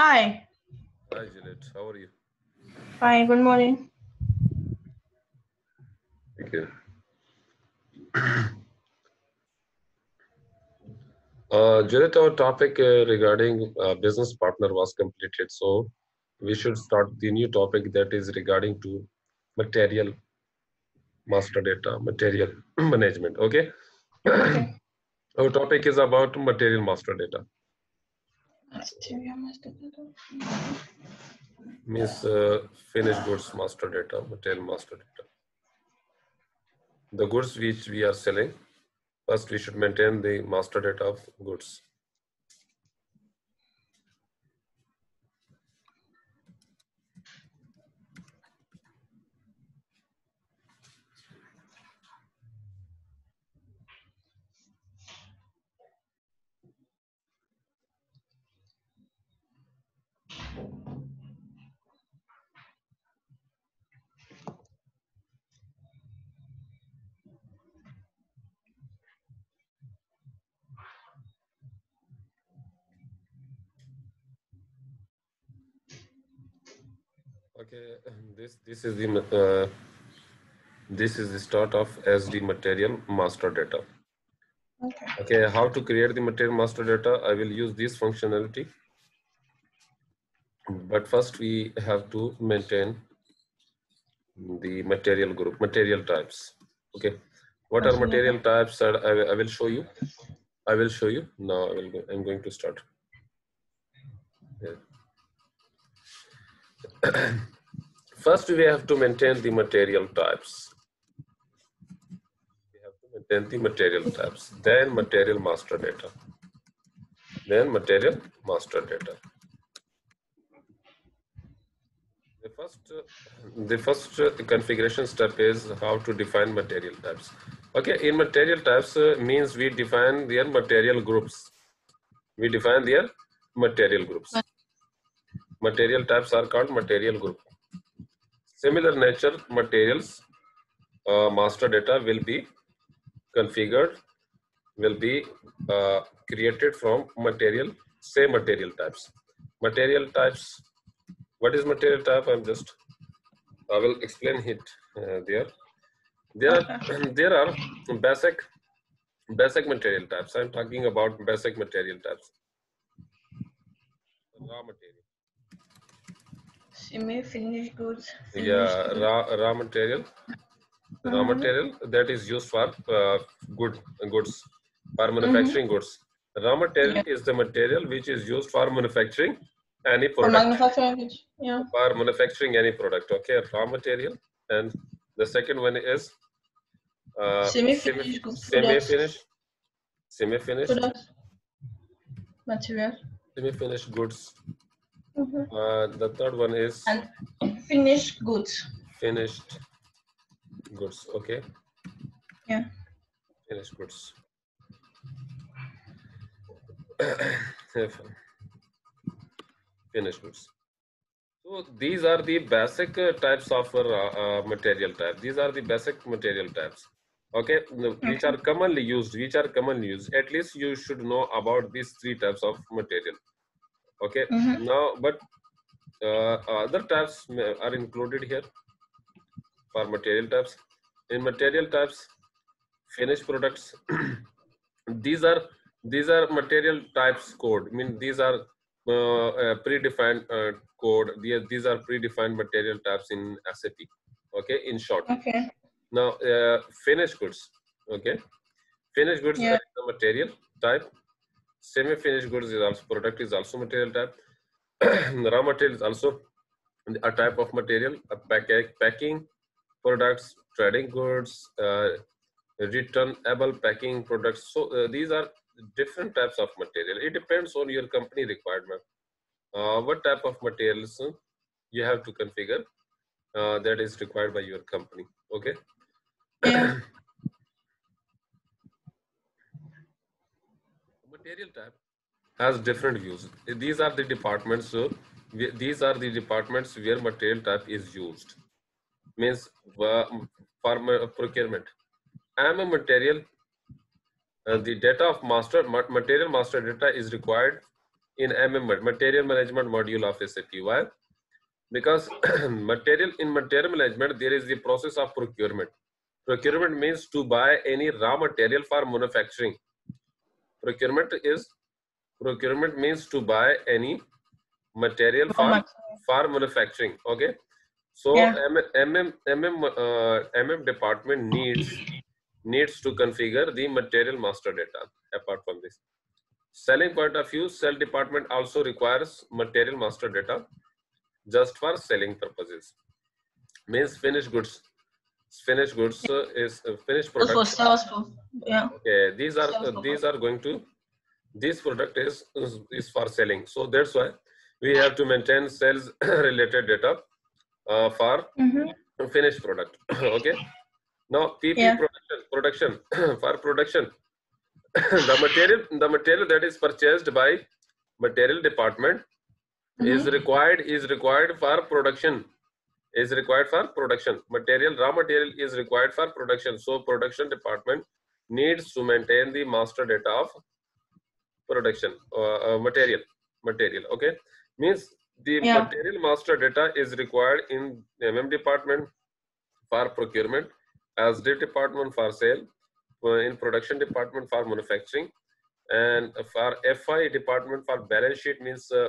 Hi. Hi Juliet, how are you? Fine. Good morning. Thank you. Juliet, our topic regarding business partner was completed, so we should start the new topic that is regarding to material master data, material management. Okay, Okay. our topic is about material master data. Means finished goods master data, material master data. The goods which we are selling, first we should maintain the master data of goods. Okay, this is the start of SD material master data. Okay. Okay, how to create the material master data? I will use this functionality, but first we have to maintain the material group, material types. Okay, what are material types? I will show you. I will show you now. I'm going to start. Yeah. First, we have to maintain the material types. We have to maintain the material types. Then material master data. Then material master data. The first configuration step is how to define material types. Okay, in material types means we define their material groups. We define their material groups. Material types are called material group. Similar nature materials master data will be configured, will be created from material, say material types. Material types, what is material type? I will explain it there. There are basic material types. I'm talking about basic material types. Raw material. Semi-finished goods. Yeah, raw material. Raw material that is used for goods, for manufacturing goods. Raw material Yeah. is the material which is used for manufacturing any For product. manufacturing goods. Yeah. For manufacturing any product. Okay, raw material. And the second one is Semi-finished goods. semi-finished, semi-finished, Products. Material. semi-finished goods. The third one is And finished goods. finished goods. Okay, Yeah. finished goods. Finished goods. So these are the basic types of material type. These are the basic material types. Okay, which are commonly used. Which are commonly used. At least you should know about these three types of material. Okay. Now, but other types are included here for material types. In material types, finished products. these are these are material types code. I mean, these are predefined code. These are predefined material types in SAP. Okay, in short. Okay. Now, finished goods. Okay, finished goods Yeah. is the material type. Semi-finished goods is also product is also material type. Raw material is also a type of material. Packing products, trading goods, returnable packing products. So these are different types of material. It depends on your company requirement. What type of materials you have to configure that is required by your company. Okay. Yeah. Material type has different views. These are the departments. These are the departments where material type is used. Means for procurement. I am a material. The data of material master data is required in material management module of SAP. Why? Because in material management, there is the process of procurement. Procurement means to buy any raw material for manufacturing. Procurement means to buy any material Raw for material. manufacturing. Okay. So Yeah. MM department needs to configure the material master data. Apart from this, selling point of view, sell department also requires material master data just for selling purposes. Means finished goods is finished Good for product. sales. For yeah. Okay, Sales these purpose. are going to, this product is for selling. So that's why we have to maintain sales related data for finished product. Okay. Now PP Yeah. production for production. The material that is purchased by material department is required for production. Material, raw material is required for production. So production department needs to maintain the master data of production material. Okay, means the Yeah. material master data is required in department for procurement, as the department for sale, in production department for manufacturing, and for FI department for balance sheet, means uh,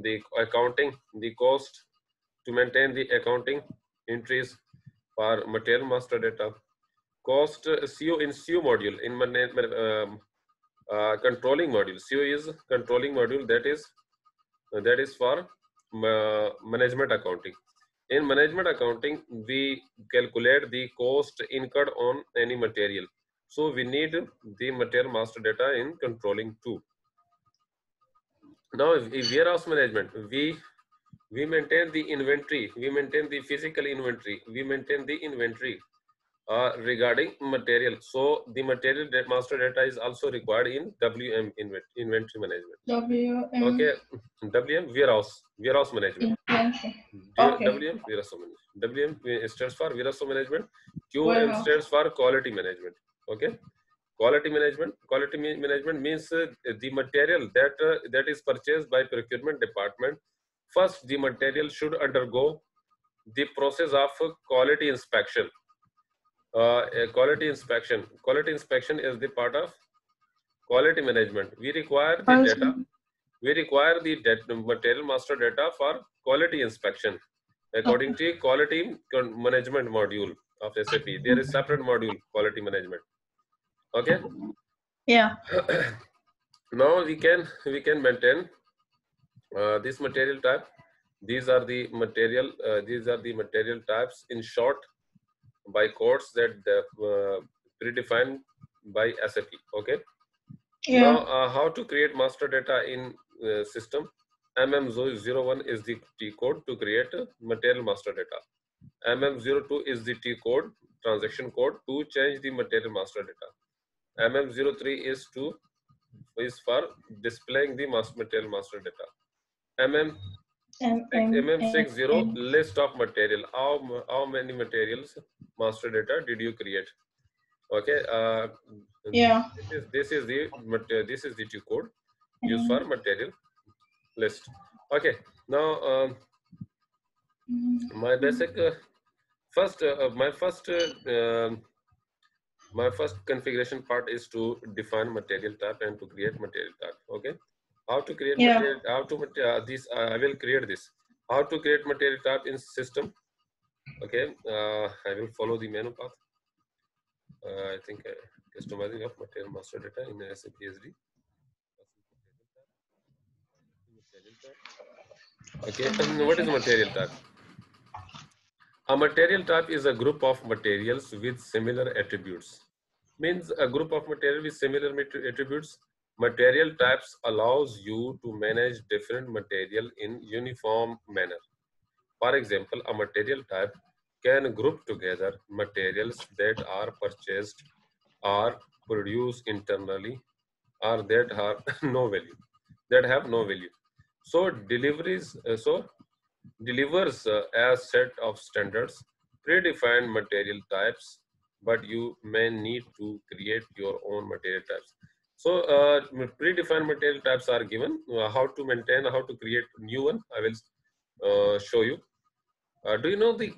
the accounting, the cost to maintain the accounting entries for material master data. Cost CO in CO module in controlling module. CO is controlling module, that is for management accounting. In management accounting, we calculate the cost incurred on any material. So we need the material master data in controlling too. Now, in warehouse management, we maintain the inventory, we maintain the physical inventory, we maintain the inventory regarding material. So the material master data is also required in WM inventory management. WM Okay, WM warehouse management. inventory. Okay. WM warehouse management. WM stands for warehouse management. QM Warehouse. stands for quality management. Okay, quality management means the material that is purchased by procurement department. First, the material should undergo the process of quality inspection. Quality inspection is the part of quality management. We require the data. We require the material master data for quality inspection. According to quality management module of SAP, there is separate module, quality management. Okay. Yeah. Now we can maintain this material type. These are the material types in short by codes that predefined by SAP. Okay. Yeah. Now, how to create master data in system? MM01 is the T code to create material master data. MM02 is the T code, transaction code to change the material master data. MM03 is for displaying the material master data. MM60 list of material. How many materials master data did you create? Okay. Yeah. This is the T code used for material list. Okay. Now my basic my first configuration part is to define material type and to create material type. Okay. How to create material? How to this? I will create this. How to create material type in system? Okay. I will follow the menu path. I think customizing of material master data in SAP SD. Okay. What is material type? A material type is a group of materials with similar attributes. Means a group of material with similar attributes. Material types allows you to manage different material in uniform manner. For example, a material type can group together materials that are purchased or produced internally or that have no value. So delivers as set of standards, predefined material types, but you may need to create your own material types. So predefined material types are given. How to maintain, how to create new one, I will show you. Do you know the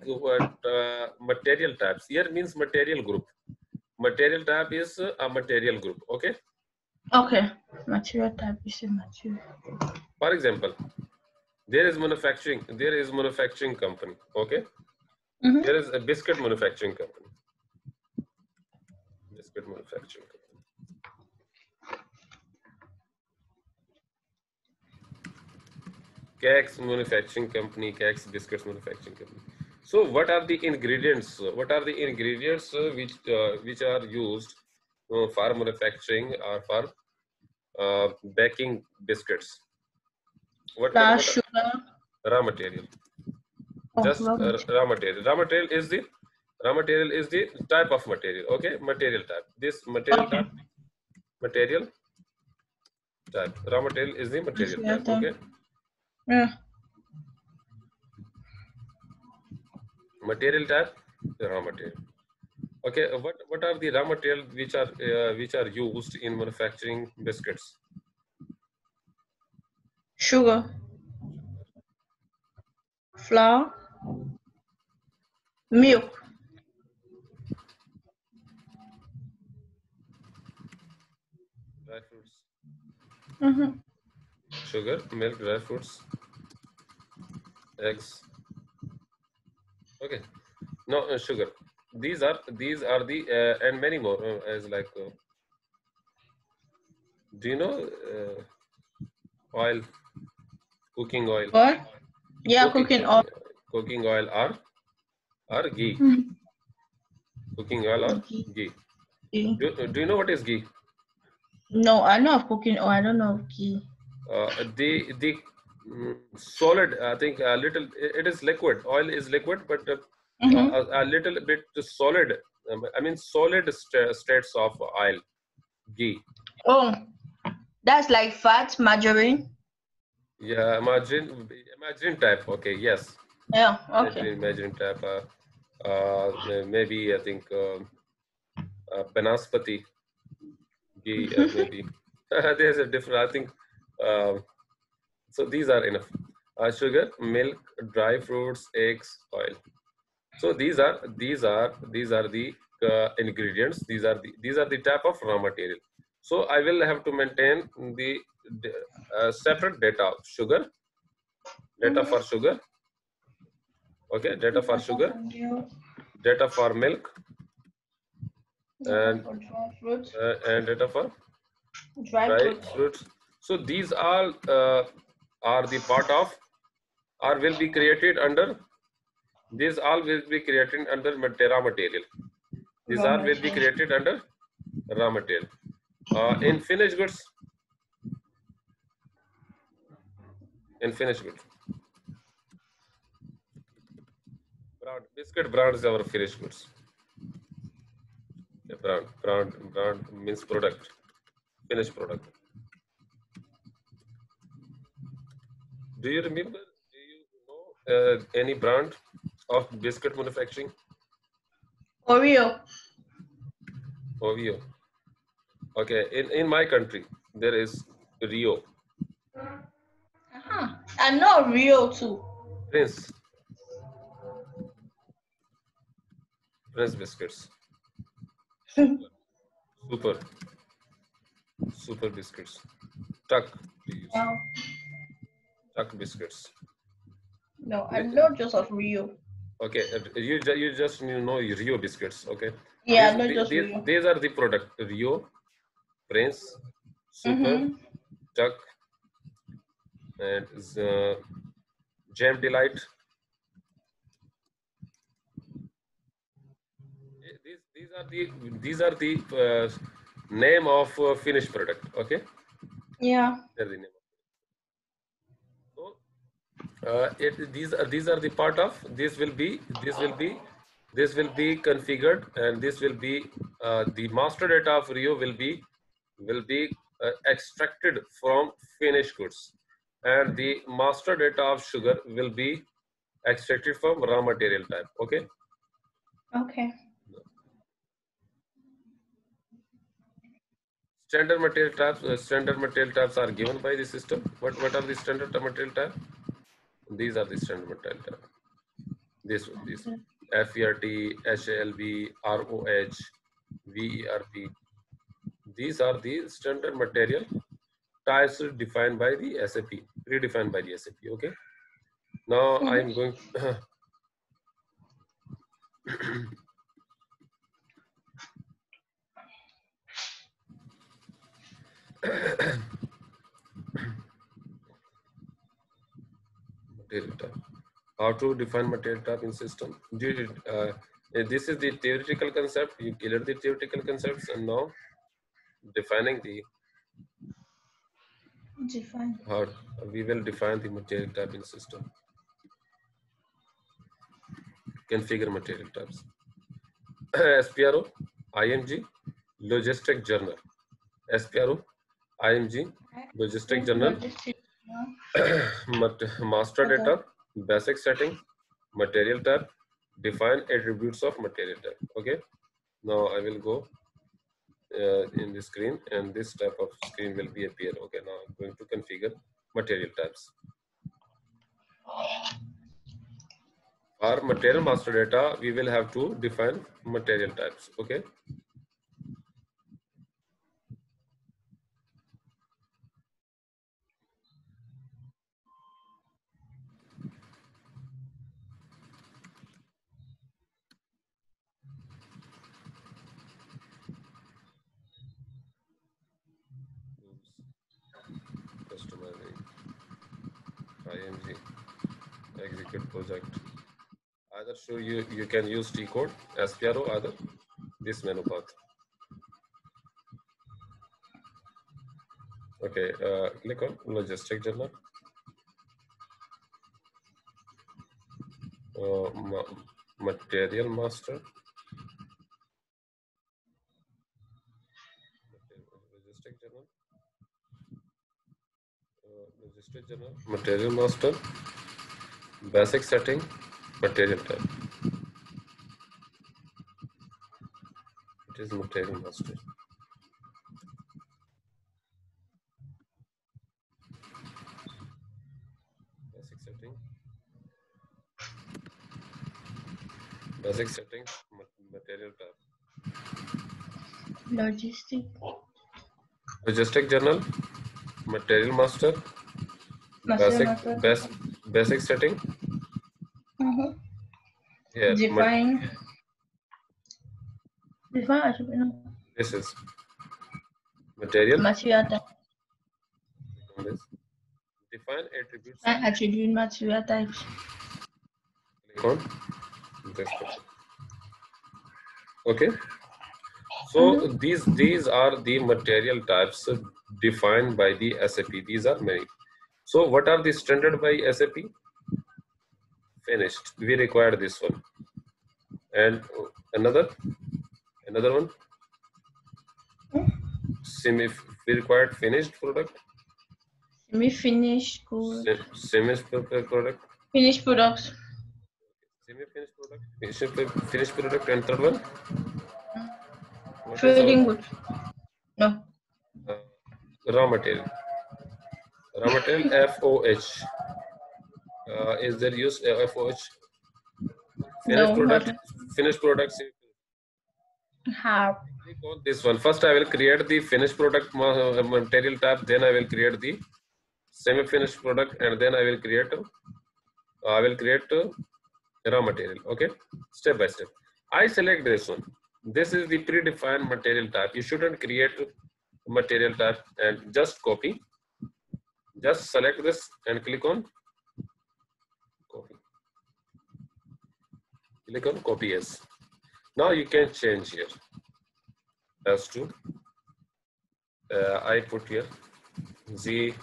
material types? Here means material group. Material type is a material group. Okay. Okay. Material type is a material. For example, there is manufacturing. There is manufacturing company. Okay. Mm-hmm. There is a biscuit manufacturing company. Biscuit manufacturing company. Cakes manufacturing company. Cakes biscuits manufacturing company. So, what are the ingredients? What are the ingredients which are used for manufacturing or for baking biscuits? What Sugar. raw material? Oh, Just raw material. raw material. Raw material is the type of material. Okay, material type. This material Okay. type. Material type. Raw material is the material type. Okay. Yeah. Material type. Raw material. Okay. What are the raw material which are used in manufacturing biscuits? Sugar. Flour. Milk. Dry fruits. Mm-hmm. Sugar, milk, dry fruits, eggs. Okay. No sugar. These are the and many more as like. Do you know oil? Cooking oil. What? Yeah, cooking oil. Cooking oil or ghee. Mm-hmm. Cooking oil or ghee. Do you know what is ghee? No, I know of cooking oil. I don't know of ghee. The solid. I think a little. It is liquid. Oil is liquid, but a little bit solid. I mean solid states of oil. Ghee. Oh, that's like fat, margarine. Yeah, margarine type. Okay, yes. Yeah. Okay. Margarine type. Maybe I think banaspati ghee. Maybe there's a different. I think. So these are enough. Sugar, milk, dry fruits, eggs, oil. So these are the ingredients. These are the type of raw material. So I will have to maintain the separate data. Sugar, data for sugar. Okay, data for sugar, data for milk, and data for dry fruits. So these all are the part of or will be created under. These all will be created under raw material. These all will be created under raw material. In finished goods. In finished goods. Brand, biscuit brand is our finished goods. Brand means product, finished product. Do you remember? Do you know any brand of biscuit manufacturing? Oreo. Oreo. Okay, in my country there is Rio. I know Rio too. Prince biscuits. Super biscuits. Tuck. Tuck biscuits. No, I know just of Rio. Okay, you just know Rio biscuits. Okay. Yeah, not just Rio. These are the product. Rio, Prince, Super, Tuck, and Jam Delight. These are the name of finished product. Okay. Yeah. They're the name. So these are the part of. This will be configured, and this will be the master data of Rio will be extracted from finished goods, and the master data of sugar will be extracted from raw material type. Okay. Standard material types. Standard material types are given by the system. What are the standard material types? These are the standard material types. This FERT, HALB, ROH, VERP. These are the standard material types defined by the SAP, predefined by the SAP. Okay. Now I am going. Material type. How to define material type in system? This is the theoretical concept. You cleared the theoretical concepts, and now defining the how we will define the material type in system. Configure material types. SPRO, IMG, Logistic Journal. SPRO, IMG, Logistic Journal. Master data, basic setting, material type, define attributes of material type. Okay. Now I will go in the screen, and this type of screen will be appear. Okay. Now I'm going to configure material types. For material master data, we will have to define material types. Okay. Customizing, IMG, execute project. Either show you can use T code, SPRO, either this menu path. Okay, click on Logistic Journal. Material master. Logistic Journal. Logistic Journal. Material master. Basic setting. Material type. It is material master. Basic setting. Basic settings. Material type. Logistic Journal. Material master. Basic setting. Here. Define. This is material. Material. This. Define attributes. Attribute material types. Click on this. Okay. So these are the material types defined by the SAP. These are many. So what are the standard by SAP? Finished. We require this one. And another one. We required finished product. Semi-finished product. Finished products. Semi-finished product. Finished product, and third one. Trading goods. No. Raw material. Raw material, FOH. Is there use FOH? Finished products. Have. Click on this one. First, I will create the finished product material tab. Then I will create the semi-finished product, and then I will create raw material. Okay, step by step. I select this one. This is the predefined material type. You shouldn't create material type and just copy. Just select this and click on copy. Click on copy as. Now you can change here as to I put here ZERT,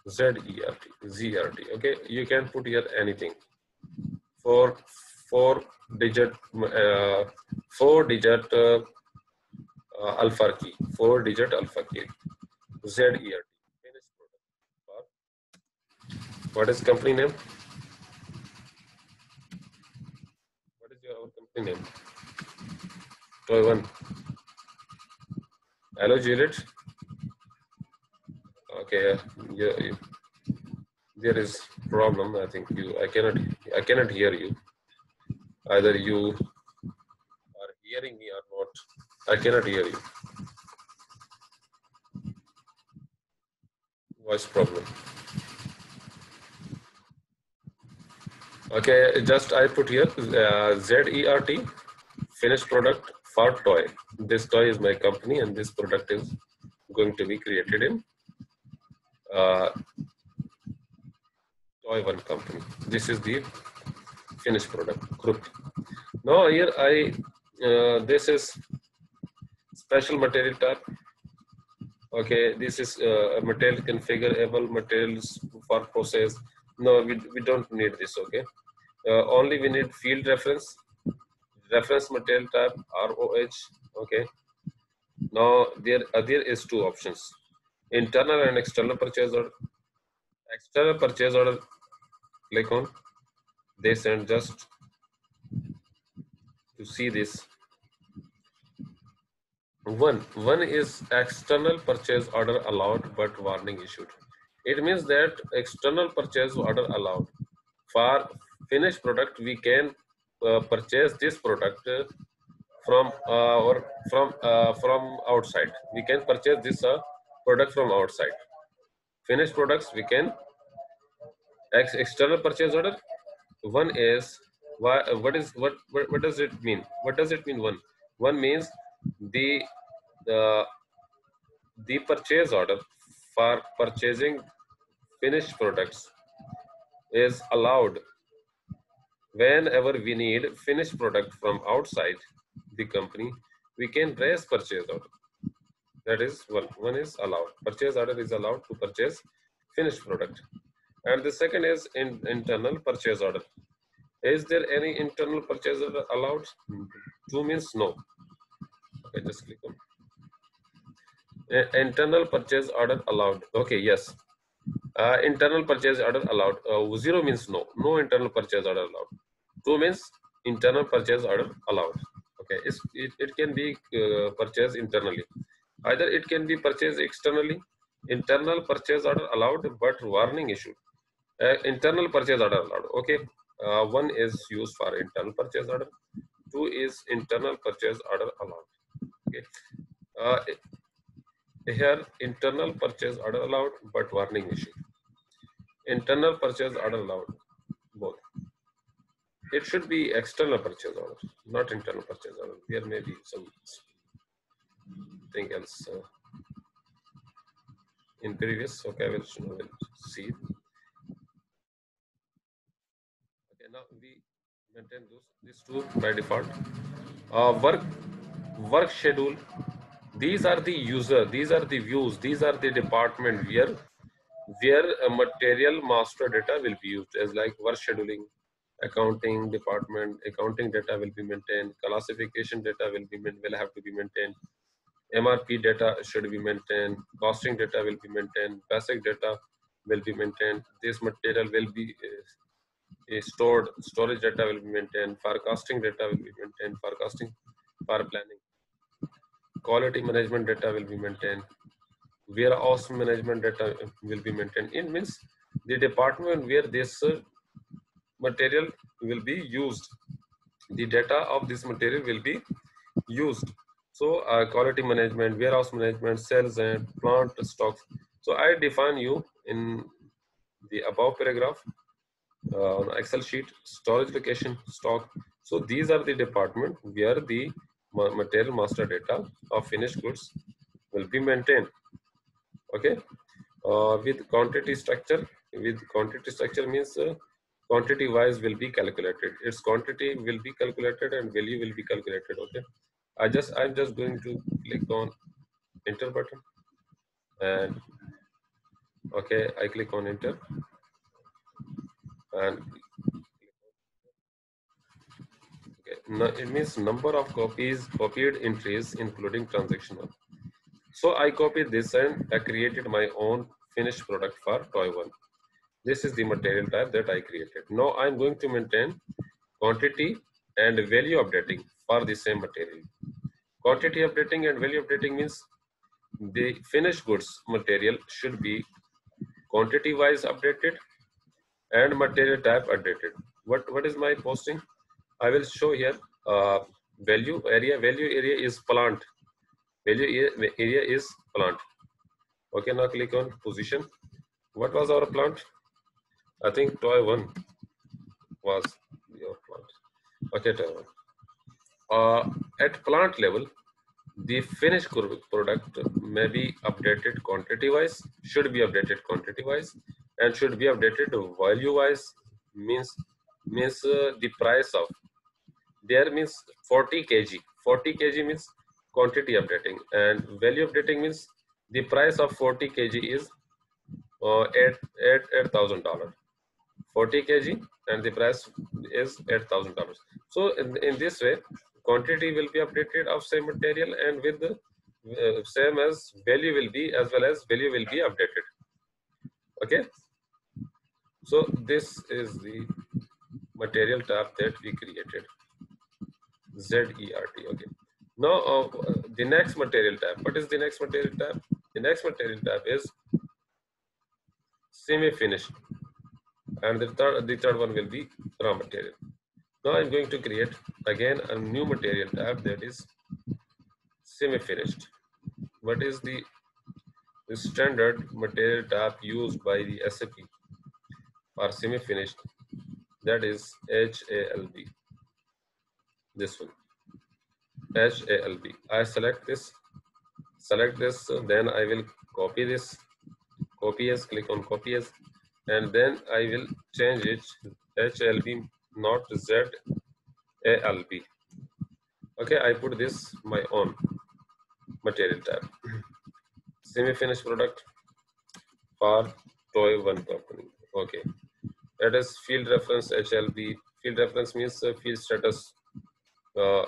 ZERT. Okay, you can put here anything. Four digit alpha key. 4-digit alpha key. ZERT. Finished product. What is company name? What is your company name? Toy 1. Hello, Juliet. Okay, yeah, there is problem. I think I cannot hear you. Either you are hearing me or not. I cannot hear you. Voice problem. Okay, just I put here ZERT, finished product for toy. This toy is my company, and this product is going to be created in uh, Toy 1 company. This is the finished product group. Now here this is special material tab. Okay, this is material configurable materials for process. No, we don't need this. Okay, only we need field reference material tab, ROH. Okay, now there is two options: internal and external purchase order. External purchase order, click on this and just to see this. One is external purchase order allowed but warning issued. It means that external purchase order allowed for finished product. We can purchase this product from outside. We can purchase this product from outside. Finished products we can external purchase order. One is what does it mean? What does it mean? One means the the purchase order for purchasing finished products is allowed whenever we need finished product from outside the company. We can raise purchase order. That is one is allowed. Purchase order is allowed to purchase finished product. And the second is internal purchase order. Is there any internal purchase order allowed? Two means no. Okay, just click on internal purchase order allowed. Okay, yes. Internal purchase order allowed. Zero means no. No internal purchase order allowed. Two means internal purchase order allowed. Okay, it can be purchased internally. Either it can be purchased externally. Internal purchase order allowed, but warning issued. Internal purchase order allowed. Okay, one is used for internal purchase order. Two is internal purchase order allowed. Okay. Here internal purchase order allowed, but warning issued. Internal purchase order allowed, both. It should be external purchase order, not internal purchase order. There may be something else in previous. Okay, I will see. Okay, now we maintain these two by default. Work schedule. These are the user. These are the views. These are the department where a material master data will be used, as like work scheduling, accounting department. Accounting data will be maintained. Classification data will have to be maintained. MRP data should be maintained. Costing data will be maintained. Basic data will be maintained. This material will be stored. Storage data will be maintained. Forecasting data will be maintained. Forecasting for planning. Quality management data will be maintained. Warehouse management data will be maintained. It means the department where this material will be used. The data of this material will be used. So quality management, warehouse management, sales and plant stocks. So I define you in the above paragraph on Excel sheet, storage location, stock. So these are the department where the material master data of finished goods will be maintained. Okay, with quantity structure. With quantity structure means quantity wise will be calculated. Its quantity will be calculated and value will be calculated. Okay, I'm just going to click on enter button and okay, I click on enter and okay, now it means number of copied entries including transactional. So I copied this and I created my own finished product for Toy 1. This is the material type that I created. Now I'm going to maintain quantity and value updating for the same material. Quantity updating and value updating means the finished goods material should be quantity wise updated and material type updated. What is my posting? I will show here. Value area is plant. Area is plant. Okay, now click on position. What was our plant? I think toy 1 was your plant. Okay, toy 1. At plant level, the finished product may be updated quantity wise, should be updated quantity wise, and should be updated value wise. Means the price of there means 40 kg. 40 kg means quantity updating, and value updating means the price of 40 kg is $8,000. 40 kg and the price is $8,000. So in this way, quantity will be updated of same material, and with the same as value will be, as well as value will be updated. Okay. So this is the material tab that we created. ZERT. Okay. Now the next material tab. What is the next material tab? The next material tab is semi-finished, and the third one will be raw material. Now I'm going to create again a new material tab, that is semi-finished. What is the standard material tab used by the SAP for semi-finished? That is HALB. This one, HALB. I select this, then I will copy this, copy as, click on copy as, and then I will change it HALB, not ZALB. Okay, I put this my own material tab. Semi-finished product for toy 1 company. Okay, that is field reference HLB. Field reference means field status,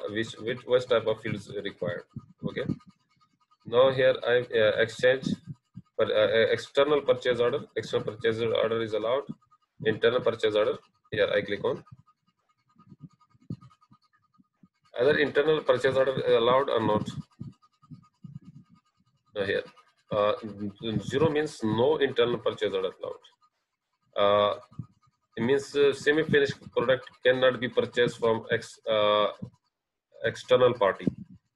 which type of field is required. Okay, now here I exchange for external purchase order. External purchase order is allowed. Internal purchase order, here I click on. Either internal purchase order is allowed or not. Here 0 means no internal purchase order allowed. It means semi-finished product cannot be purchased from external party,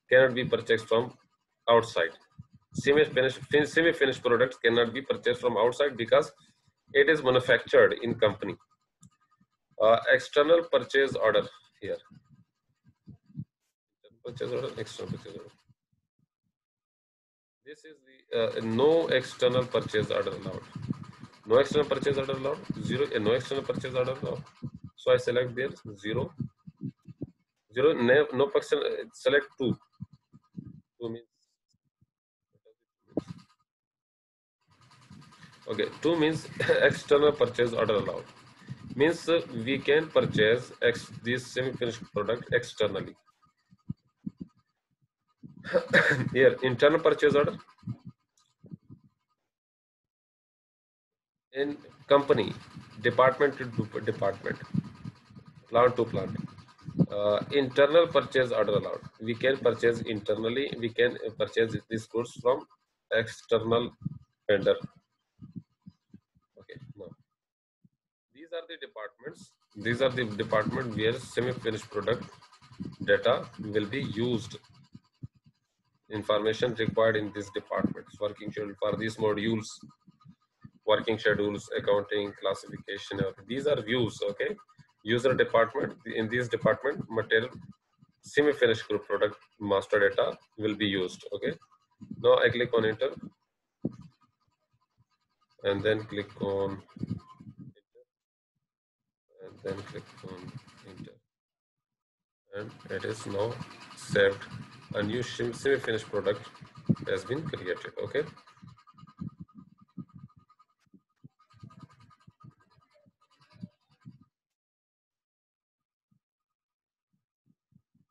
cannot be purchased from outside. Semi-finished products cannot be purchased from outside because it is manufactured in company. External purchase order here. Purchase order, external purchase order. This is the no external purchase order allowed. No external purchase order allowed. 0. No external purchase order allowed. So I select there 0. 0. No person. Select 2. 2 means. Okay. 2 means external purchase order allowed. Means we can purchase this semi-finished product externally. Here internal purchase order. In company, department to department, plant to plant. Internal purchase order allowed. We can purchase internally. We can purchase these goods from external vendor. Okay. Now these are the departments. These are the department where semi-finished product data will be used. Information required in these departments. Working schedule for these modules. Working schedules, accounting, classification. These are views. Okay. User department. In this department, material semi-finished group product master data will be used. Okay. Now I click on enter, and then click on enter, and then click on enter, and it is now saved. A new semi-finished product has been created. Okay.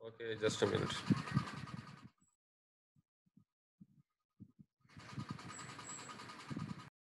Okay, just a minute.